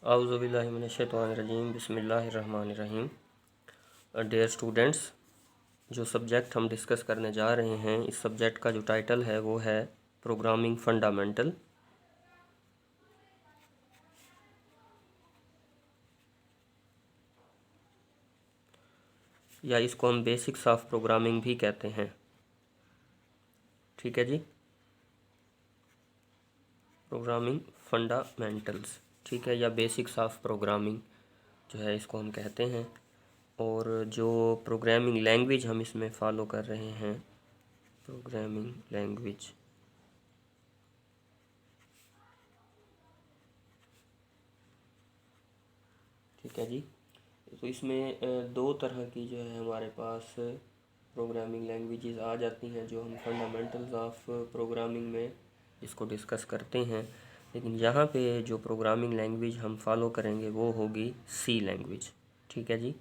औज़ुबिल्लाहि मिनश्शैतानिर्रजीम बिस्मिल्लाहिर्रहमानिर्रहीम। Dear students, जो subject हम डिस्कस करने जा रहे हैं, इस सब्जेक्ट का जो टाइटल है वो है प्रोग्रामिंग फंडामेंटल। या इसको हम बेसिक्स ऑफ प्रोग्रामिंग भी कहते हैं। ठीक है जी, प्रोग्रामिंग फंडामेंटल्स, ठीक है, या बेसिक्स ऑफ प्रोग्रामिंग जो है इसको हम कहते हैं। और जो प्रोग्रामिंग लैंग्वेज हम इसमें फ़ॉलो कर रहे हैं, प्रोग्रामिंग लैंग्वेज, ठीक है जी। तो इसमें दो तरह की जो है हमारे पास प्रोग्रामिंग लैंग्वेजेस आ जाती हैं, जो हम फंडामेंटल्स ऑफ प्रोग्रामिंग में इसको डिस्कस करते हैं। लेकिन यहाँ पे जो प्रोग्रामिंग लैंग्वेज हम फॉलो करेंगे वो होगी सी लैंग्वेज। ठीक है जी।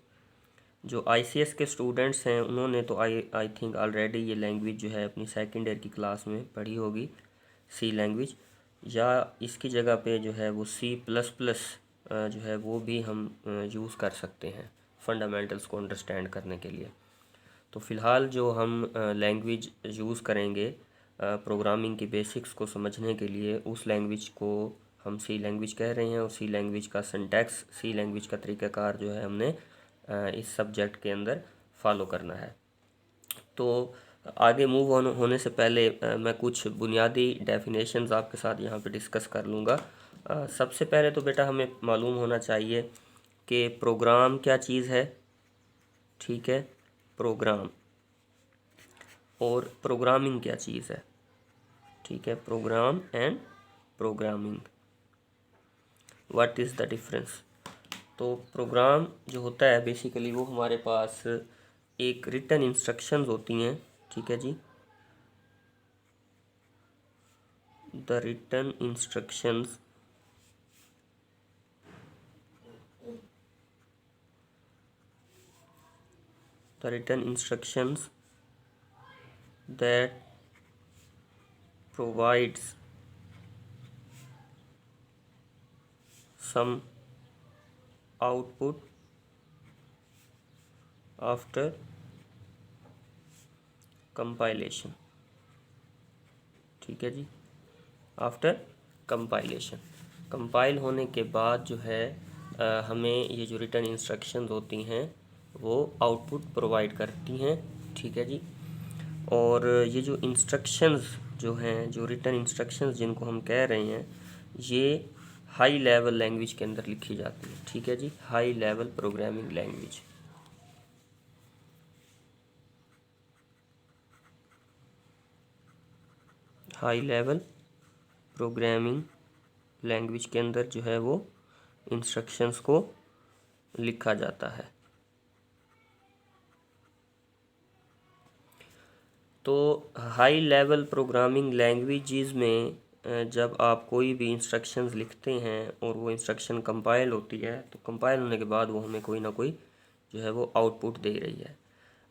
जो आईसीएस के स्टूडेंट्स हैं उन्होंने तो आई थिंक ऑलरेडी ये लैंग्वेज जो है अपनी सेकेंड ईयर की क्लास में पढ़ी होगी, सी लैंग्वेज। या इसकी जगह पे जो है वो सी प्लस प्लस जो है वो भी हम यूज़ कर सकते हैं फंडामेंटल्स को अंडरस्टैंड करने के लिए। तो फ़िलहाल जो हम लैंग्वेज यूज़ करेंगे प्रोग्रामिंग के बेसिक्स को समझने के लिए, उस लैंग्वेज को हम सी लैंग्वेज कह रहे हैं। और सी लैंग्वेज का सिंटैक्स, सी लैंग्वेज का तरीक़ाकार जो है हमने इस सब्जेक्ट के अंदर फॉलो करना है। तो आगे मूव ऑन होने से पहले मैं कुछ बुनियादी डेफिनेशंस आपके साथ यहाँ पे डिस्कस कर लूँगा। सबसे पहले तो बेटा हमें मालूम होना चाहिए कि प्रोग्राम क्या चीज़ है। ठीक है, प्रोग्राम और प्रोग्रामिंग क्या चीज़ है। ठीक है, program and programming, what is the difference. तो प्रोग्राम जो होता है बेसिकली वो हमारे पास एक रिटन इंस्ट्रक्शंस होती हैं। ठीक है जी, the written instructions that provides some output after compilation। ठीक है जी, आफ्टर कंपाइलेशन, कंपाइल होने के बाद जो है हमें ये जो रिटन इंस्ट्रक्शंस होती हैं वो आउटपुट प्रोवाइड करती हैं। ठीक है जी। और ये जो इंस्ट्रक्शंस जो हैं, जो रिटन इंस्ट्रक्शंस जिनको हम कह रहे हैं, ये हाई लेवल लैंग्वेज के अंदर लिखी जाती है। ठीक है जी, high level programming language. High level programming language के अंदर जो है वो इंस्ट्रक्शंस को लिखा जाता है। तो हाई लेवल प्रोग्रामिंग लैंग्वेजेस में जब आप कोई भी इंस्ट्रक्शंस लिखते हैं और वो इंस्ट्रक्शन कंपाइल होती है, तो कंपाइल होने के बाद वो हमें कोई ना कोई जो है वो आउटपुट दे रही है।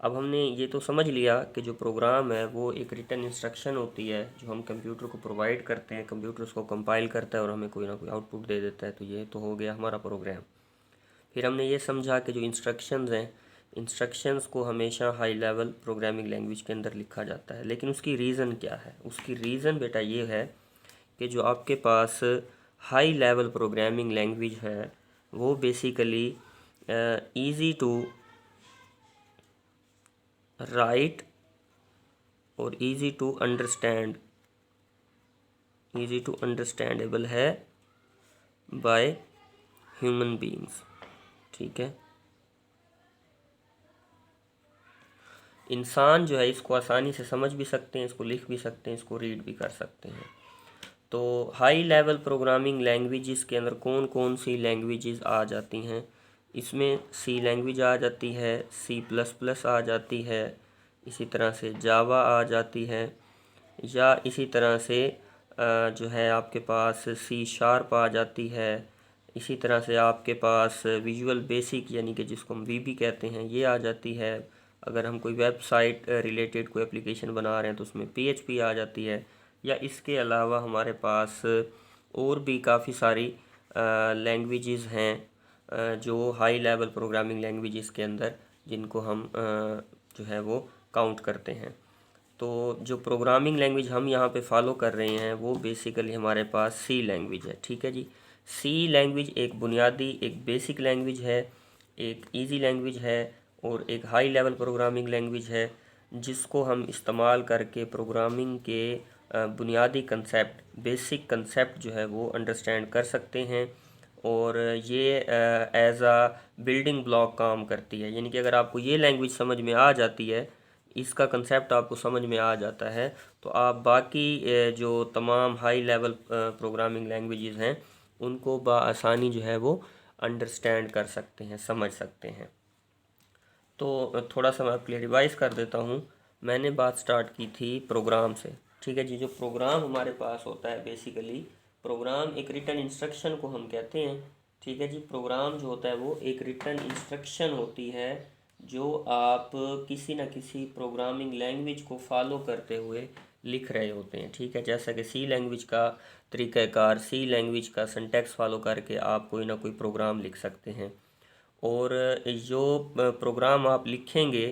अब हमने ये तो समझ लिया कि जो प्रोग्राम है वो एक रिटन इंस्ट्रक्शन होती है जो हम कंप्यूटर को प्रोवाइड करते हैं, कंप्यूटर उसको कंपाइल करता है और हमें कोई ना कोई आउटपुट दे देता है। तो ये तो हो गया हमारा प्रोग्राम। फिर हमने ये समझा कि जो इंस्ट्रक्शंस हैं, इंस्ट्रक्शंस को हमेशा हाई लेवल प्रोग्रामिंग लैंग्वेज के अंदर लिखा जाता है। लेकिन उसकी रीज़न क्या है? उसकी रीज़न बेटा ये है कि जो आपके पास हाई लेवल प्रोग्रामिंग लैंग्वेज है वो बेसिकली ईज़ी टू राइट और ईज़ी टू अंडरस्टैंडेबल है बाय ह्यूमन बीइंग्स। ठीक है, इंसान जो है इसको आसानी से समझ भी सकते हैं, इसको लिख भी सकते हैं, इसको रीड भी कर सकते हैं। तो हाई लेवल प्रोग्रामिंग लैंग्वेजेस के अंदर कौन कौन सी लैंग्वेजेस आ जाती हैं? इसमें सी लैंग्वेज आ जाती है, सी प्लस प्लस आ जाती है, इसी तरह से जावा आ जाती है, या इसी तरह से जो है आपके पास सी शार्प आ जाती है। इसी तरह से आपके पास विजुअल बेसिक यानी कि जिसको हम वीबी कहते हैं ये आ जाती है। अगर हम कोई वेबसाइट रिलेटेड कोई एप्लीकेशन बना रहे हैं तो उसमें पीएचपी आ जाती है। या इसके अलावा हमारे पास और भी काफ़ी सारी लैंग्वेजेस हैं जो हाई लेवल प्रोग्रामिंग लैंग्वेजेस के अंदर जिनको हम जो है वो काउंट करते हैं। तो जो प्रोग्रामिंग लैंग्वेज हम यहाँ पे फॉलो कर रहे हैं वो बेसिकली हमारे पास सी लैंग्वेज है। ठीक है जी। सी लैंग्वेज एक बुनियादी, एक बेसिक लैंग्वेज है, एक इजी लैंग्वेज है और एक हाई लेवल प्रोग्रामिंग लैंग्वेज है, जिसको हम इस्तेमाल करके प्रोग्रामिंग के बुनियादी कंसेप्ट, बेसिक कंसेप्ट जो है वो अंडरस्टैंड कर सकते हैं। और ये एज आ बिल्डिंग ब्लॉक काम करती है, यानी कि अगर आपको ये लैंग्वेज समझ में आ जाती है, इसका कंसेप्ट आपको समझ में आ जाता है, तो आप बाकी जो तमाम हाई लेवल प्रोग्रामिंग लैंग्वेजेस हैं उनको बआसानी जो है वो अंडरस्टैंड कर सकते हैं, समझ सकते हैं। तो थोड़ा सा मैं आपके लिए रिवाइज़ कर देता हूँ। मैंने बात स्टार्ट की थी प्रोग्राम से। ठीक है जी। जो प्रोग्राम हमारे पास होता है बेसिकली, प्रोग्राम एक रिटन इंस्ट्रक्शन को हम कहते हैं। ठीक है जी। प्रोग्राम जो होता है वो एक रिटन इंस्ट्रक्शन होती है जो आप किसी न किसी प्रोग्रामिंग लैंग्वेज को फॉलो करते हुए लिख रहे होते हैं। ठीक है। जैसा कि सी लैंग्वेज का तरीक़ाकार, सी लैंग्वेज का सिंटैक्स फॉलो करके आप कोई ना कोई प्रोग्राम लिख सकते हैं। और जो प्रोग्राम आप लिखेंगे,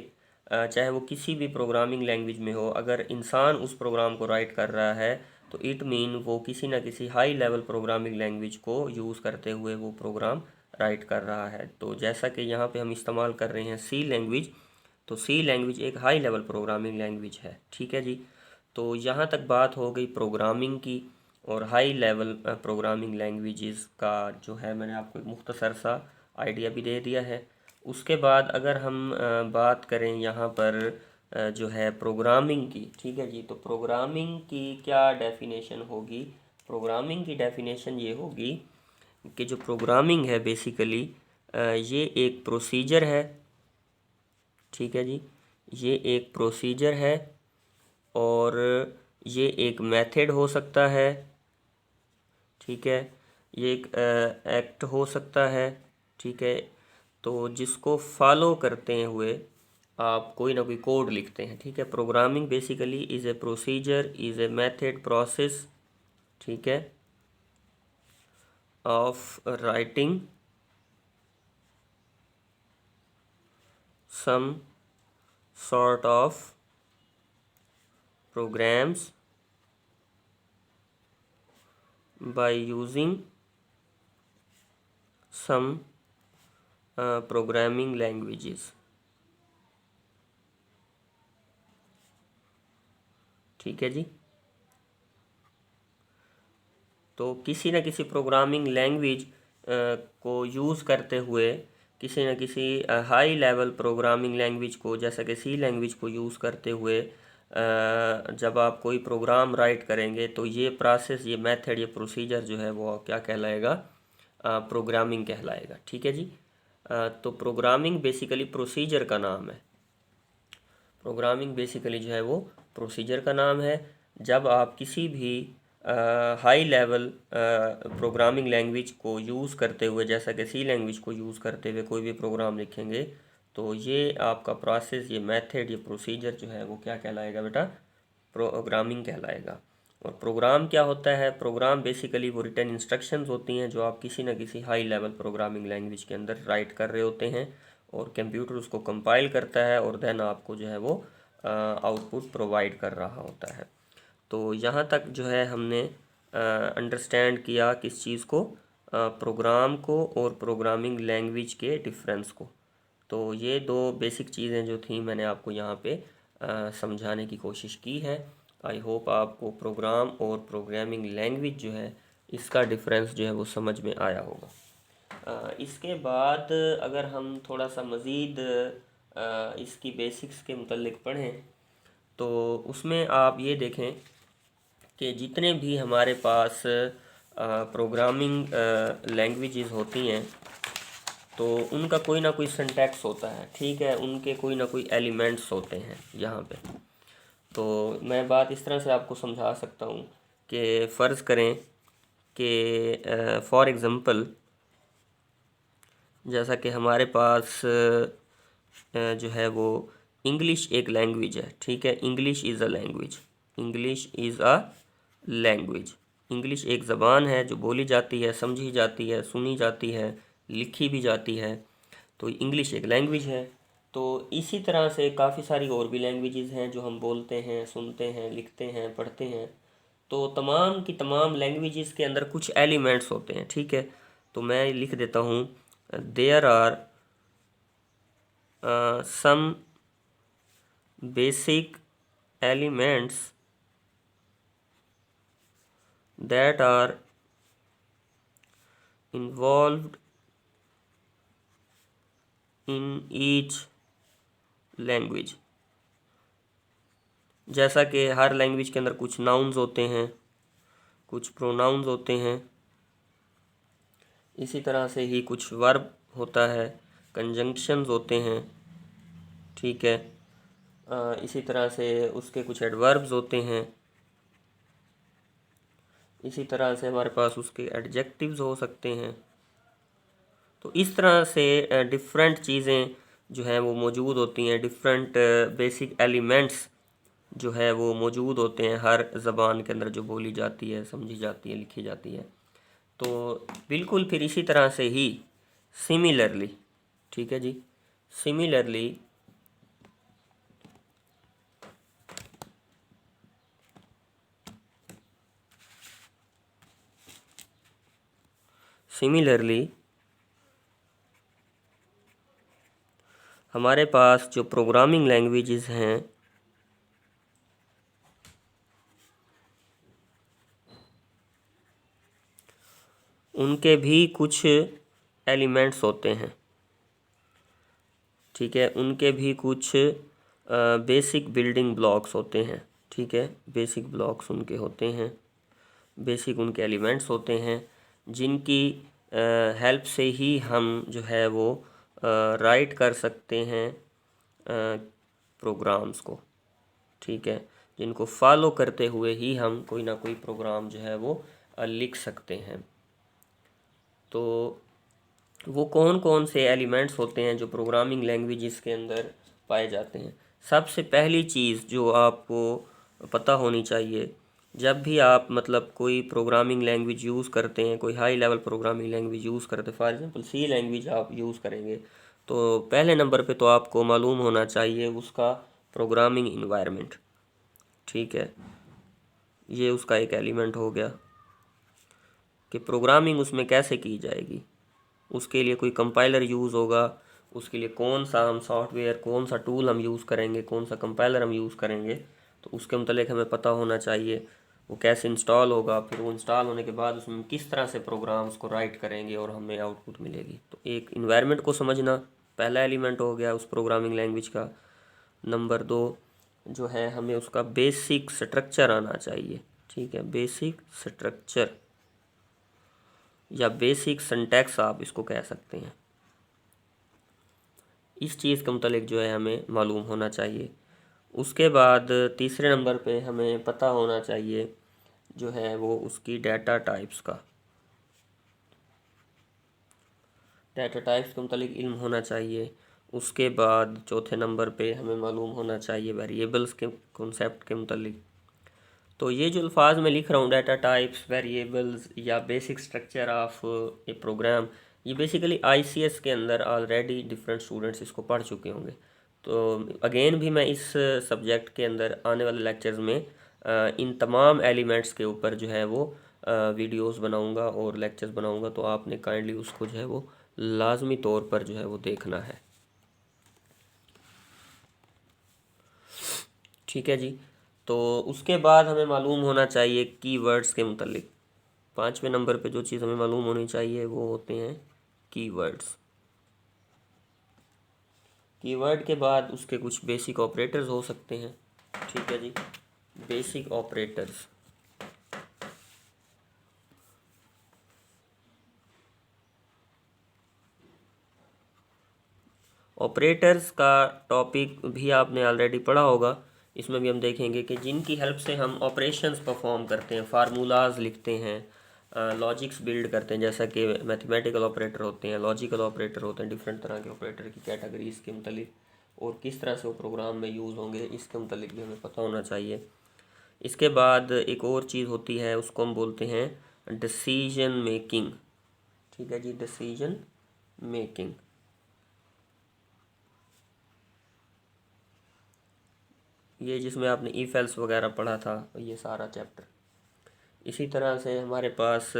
चाहे वो किसी भी प्रोग्रामिंग लैंग्वेज में हो, अगर इंसान उस प्रोग्राम को राइट कर रहा है तो इट मीन वो किसी न किसी हाई लेवल प्रोग्रामिंग लैंग्वेज को यूज़ करते हुए वो प्रोग्राम राइट कर रहा है। तो जैसा कि यहाँ पे हम इस्तेमाल कर रहे हैं सी लैंग्वेज, तो सी लैंग्वेज एक हाई लेवल प्रोग्रामिंग लैंग्वेज है। ठीक है जी। तो यहाँ तक बात हो गई प्रोग्रामिंग की और हाई लेवल प्रोग्रामिंग लैंग्वेजेस का जो है मैंने आपको एक मुख्तसर सा आइडिया भी दे दिया है। उसके बाद अगर हम बात करें यहाँ पर जो है प्रोग्रामिंग की। ठीक है जी। तो प्रोग्रामिंग की क्या डेफिनेशन होगी? प्रोग्रामिंग की डेफिनेशन ये होगी कि जो प्रोग्रामिंग है बेसिकली ये एक प्रोसीजर है। ठीक है जी। ये एक प्रोसीजर है और ये एक मेथड हो सकता है। ठीक है। ये एक एक्ट हो सकता है। ठीक है। तो जिसको फॉलो करते हुए आप कोई ना कोई कोड लिखते हैं। ठीक है। Programming basically is a procedure, is a method, process, ठीक है, of writing some sort of programs by using some programming languages। ठीक है जी। तो किसी न किसी प्रोग्रामिंग लैंग्वेज को यूज़ करते हुए, किसी न किसी हाई लेवल प्रोग्रामिंग लैंग्वेज को, जैसा कि सी लैंग्वेज को यूज़ करते हुए जब आप कोई प्रोग्राम राइट करेंगे तो ये प्रोसेस, ये मेथड, ये प्रोसीजर जो है वो क्या कहलाएगा? प्रोग्रामिंग कहलाएगा। ठीक है जी। तो प्रोग्रामिंग बेसिकली प्रोसीजर का नाम है। प्रोग्रामिंग बेसिकली जो है वो प्रोसीजर का नाम है। जब आप किसी भी हाई लेवल प्रोग्रामिंग लैंग्वेज को यूज़ करते हुए, जैसा कि सी लैंग्वेज को यूज़ करते हुए कोई भी प्रोग्राम लिखेंगे तो ये आपका प्रोसेस, ये मेथड, ये प्रोसीजर जो है वो क्या कहलाएगा बेटा? प्रोग्रामिंग कहलाएगा। और प्रोग्राम क्या होता है? प्रोग्राम बेसिकली वो रिटन इंस्ट्रक्शंस होती हैं जो आप किसी न किसी हाई लेवल प्रोग्रामिंग लैंग्वेज के अंदर राइट कर रहे होते हैं और कंप्यूटर उसको कंपाइल करता है और देन आपको जो है वो आउटपुट प्रोवाइड कर रहा होता है। तो यहाँ तक जो है हमने अंडरस्टैंड किया किस चीज़ को? प्रोग्राम को और प्रोग्रामिंग लैंग्वेज के डिफरेंस को। तो ये दो बेसिक चीज़ें जो थी मैंने आपको यहाँ पे समझाने की कोशिश की है। आई होप आपको प्रोग्राम और प्रोग्रामिंग लैंग्वेज जो है इसका डिफरेंस जो है वो समझ में आया होगा। इसके बाद अगर हम थोड़ा सा मज़ीद इसकी बेसिक्स के मुतल्लिक पढ़ें तो उसमें आप ये देखें कि जितने भी हमारे पास प्रोग्रामिंग लैंग्वेजेस होती हैं तो उनका कोई ना कोई सिंटैक्स होता है। ठीक है। उनके कोई ना कोई एलिमेंट्स होते हैं यहाँ पे। तो मैं बात इस तरह से आपको समझा सकता हूँ कि फ़र्ज़ करें कि फॉर एग्ज़ाम्पल जैसा कि हमारे पास जो है वो इंग्लिश एक लैंग्वेज है। ठीक है। English is a language. English is a language. English एक ज़बान है जो बोली जाती है, समझी जाती है, सुनी जाती है, लिखी भी जाती है। तो इंग्लिश एक लैंग्वेज है। तो इसी तरह से काफ़ी सारी और भी लैंग्वेजेस हैं जो हम बोलते हैं, सुनते हैं, लिखते हैं, पढ़ते हैं। तो तमाम की तमाम लैंग्वेजेस के अंदर कुछ एलिमेंट्स होते हैं, ठीक है। तो मैं लिख देता हूँ, there are some basic elements that are involved in each language। जैसा कि हर लैंग्वेज के अंदर कुछ नाउन्स होते हैं, कुछ प्रोनाउंस होते हैं, इसी तरह से ही कुछ वर्ब होता है, कंजंक्शंस होते हैं, ठीक है। इसी तरह से उसके कुछ एडवर्ब्स होते हैं, इसी तरह से हमारे पास उसके एडजेक्टिव्स हो सकते हैं। तो इस तरह से डिफरेंट चीज़ें जो हैं वो मौजूद होती हैं, डिफरेंट बेसिक एलिमेंट्स जो है वो मौजूद होते हैं हर ज़बान के अंदर जो बोली जाती है, समझी जाती है, लिखी जाती है। तो बिल्कुल फिर इसी तरह से ही सिमिलरली, ठीक है जी, सिमिलरली हमारे पास जो प्रोग्रामिंग लैंग्वेजेस हैं उनके भी कुछ एलिमेंट्स होते हैं, ठीक है। उनके भी कुछ बेसिक बिल्डिंग ब्लॉक्स होते हैं, ठीक है। बेसिक ब्लॉक्स उनके होते हैं, बेसिक उनके एलिमेंट्स होते हैं जिनकी हेल्प से ही हम जो है वो राइट कर सकते हैं प्रोग्राम्स को, ठीक है। जिनको फॉलो करते हुए ही हम कोई ना कोई प्रोग्राम जो है वो लिख सकते हैं। तो वो कौन कौन से एलिमेंट्स होते हैं जो प्रोग्रामिंग लैंग्वेजेस के अंदर पाए जाते हैं। सबसे पहली चीज़ जो आपको पता होनी चाहिए, जब भी आप मतलब कोई प्रोग्रामिंग लैंग्वेज यूज़ करते हैं, कोई high level programming language use करते हैं, फॉर एग्जांपल सी लैंग्वेज आप यूज़ करेंगे, तो पहले नंबर पे तो आपको मालूम होना चाहिए उसका प्रोग्रामिंग इन्वायरमेंट, ठीक है। ये उसका एक एलिमेंट हो गया कि प्रोग्रामिंग उसमें कैसे की जाएगी। उसके लिए कोई कंपाइलर यूज़ होगा, उसके लिए कौन सा हम सॉफ्टवेयर, कौन सा टूल हम यूज़ करेंगे, कौन सा कंपाइलर हम यूज़ करेंगे, तो उसके मतलब हमें पता होना चाहिए। वो कैसे इंस्टॉल होगा, फिर वो इंस्टॉल होने के बाद उसमें किस तरह से प्रोग्राम्स को राइट करेंगे और हमें आउटपुट मिलेगी। तो एक इन्वायरमेंट को समझना पहला एलिमेंट हो गया उस प्रोग्रामिंग लैंग्वेज का। नंबर 2 जो है, हमें उसका बेसिक स्ट्रक्चर आना चाहिए, ठीक है। बेसिक स्ट्रक्चर या बेसिक सिंटैक्स आप इसको कह सकते हैं। इस चीज़ के मुतालिक जो है हमें मालूम होना चाहिए। उसके बाद तीसरे नंबर पे हमें पता होना चाहिए जो है वो उसकी डाटा टाइप्स का, डाटा टाइप्स के मुतालिक इल्म होना चाहिए। उसके बाद चौथे नंबर पे हमें मालूम होना चाहिए वेरिएबल्स के कॉन्सेप्ट के मुतालिक। तो ये जो अल्फाज मैं लिख रहा हूँ, डाटा टाइप्स, वेरिएबल्स या basic structure of a program, ये बेसिकली आईसीएस के अंदर ऑलरेडी डिफरेंट स्टूडेंट्स इसको पढ़ चुके होंगे। तो अगेन भी मैं इस सब्जेक्ट के अंदर आने वाले लेक्चर्स में इन तमाम एलिमेंट्स के ऊपर जो है वो वीडियोस बनाऊंगा और लेक्चर्स बनाऊंगा। तो आपने काइंडली उसको जो है वो लाजमी तौर पर जो है वो देखना है, ठीक है जी। तो उसके बाद हमें मालूम होना चाहिए कीवर्ड्स के मुतालिक। पाँचवें नंबर पे जो चीज़ हमें मालूम होनी चाहिए वो होते हैं कीवर्ड्स। कीवर्ड के बाद उसके कुछ बेसिक ऑपरेटर्स हो सकते हैं, ठीक है जी। बेसिक ऑपरेटर्स, ऑपरेटर्स का टॉपिक भी आपने ऑलरेडी पढ़ा होगा। इसमें भी हम देखेंगे कि जिनकी हेल्प से हम ऑपरेशंस परफॉर्म करते हैं, फार्मूलाज लिखते हैं, लॉजिक्स बिल्ड करते हैं, जैसा कि मैथमेटिकल ऑपरेटर होते हैं, लॉजिकल ऑपरेटर होते हैं, डिफरेंट तरह के ऑपरेटर की कैटेगरीज के मुतालिक और किस तरह से वो प्रोग्राम में यूज़ होंगे, इसके मुतालिक भी हमें पता होना चाहिए। इसके बाद एक और चीज़ होती है, उसको हम बोलते हैं डिसीजन मेकिंग। ठीक है जी, डिसीजन मेकिंग। ये जिसमें आपने इफ एल्स वगैरह पढ़ा था, ये सारा चैप्टर। इसी तरह से हमारे पास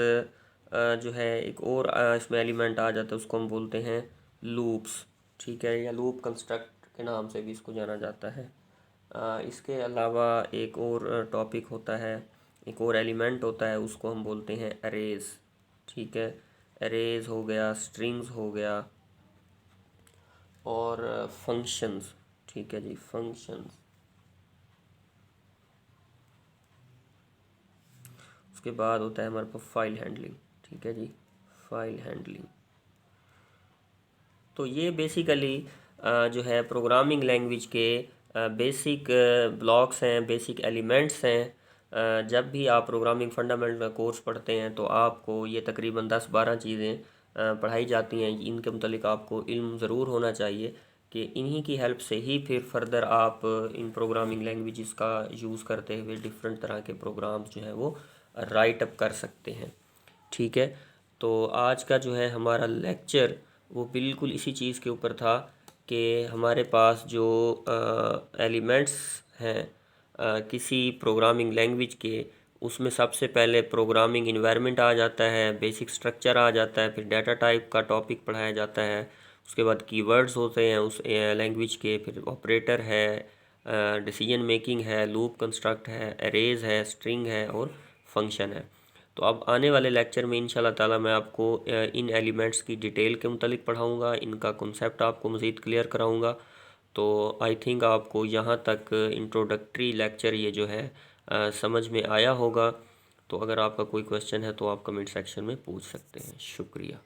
जो है एक और इसमें एलिमेंट आ जाता है, उसको हम बोलते हैं लूप्स। ठीक है, या लूप कंस्ट्रक्ट के नाम से भी इसको जाना जाता है। इसके अलावा एक और टॉपिक होता है, एक और एलिमेंट होता है, उसको हम बोलते हैं अरेज। ठीक है, अरेज हो गया, स्ट्रिंग्स हो गया, और फंक्शंस। ठीक है जी, फंक्शंस। उसके बाद होता है हमारे पास फाइल हैंडलिंग। ठीक है जी, फाइल हैंडलिंग। तो ये बेसिकली जो है प्रोग्रामिंग लैंग्वेज के बेसिक ब्लॉक्स हैं, बेसिक एलिमेंट्स हैं। जब भी आप प्रोग्रामिंग फंडामेंटल का कोर्स पढ़ते हैं तो आपको ये तकरीबन 10-12 चीज़ें पढ़ाई जाती हैं। इनके मुतालिक आपको इल्म ज़रूर होना चाहिए कि इन्हीं की हेल्प से ही फिर फर्दर आप इन प्रोग्रामिंग लैंग्वेजेस का यूज़ करते हुए डिफरेंट तरह के प्रोग्राम्स जो हैं वो राइट अप कर सकते हैं। ठीक है, तो आज का जो है हमारा लेक्चर वो बिल्कुल इसी चीज़ के ऊपर था कि हमारे पास जो एलिमेंट्स हैं किसी प्रोग्रामिंग लैंग्वेज के, उसमें सबसे पहले प्रोग्रामिंग इन्वायरमेंट आ जाता है, बेसिक स्ट्रक्चर आ जाता है, फिर डाटा टाइप का टॉपिक पढ़ाया जाता है, उसके बाद कीवर्ड्स होते हैं उस लैंग्वेज के, फिर ऑपरेटर है, डिसीजन मेकिंग है, लूप कंस्ट्रक्ट है, अरेज है, स्ट्रिंग है, और फंक्शन है। तो अब आने वाले लेक्चर में इंशाल्लाह ताला मैं आपको इन एलिमेंट्स की डिटेल के मुतालिक पढ़ाऊँगा, इनका कॉन्सेप्ट आपको मज़ीद क्लियर कराऊँगा। तो आई थिंक आपको यहाँ तक इंट्रोडक्टरी लेक्चर ये जो है समझ में आया होगा। तो अगर आपका कोई क्वेश्चन है तो आप कमेंट सेक्शन में पूछ सकते हैं। शुक्रिया।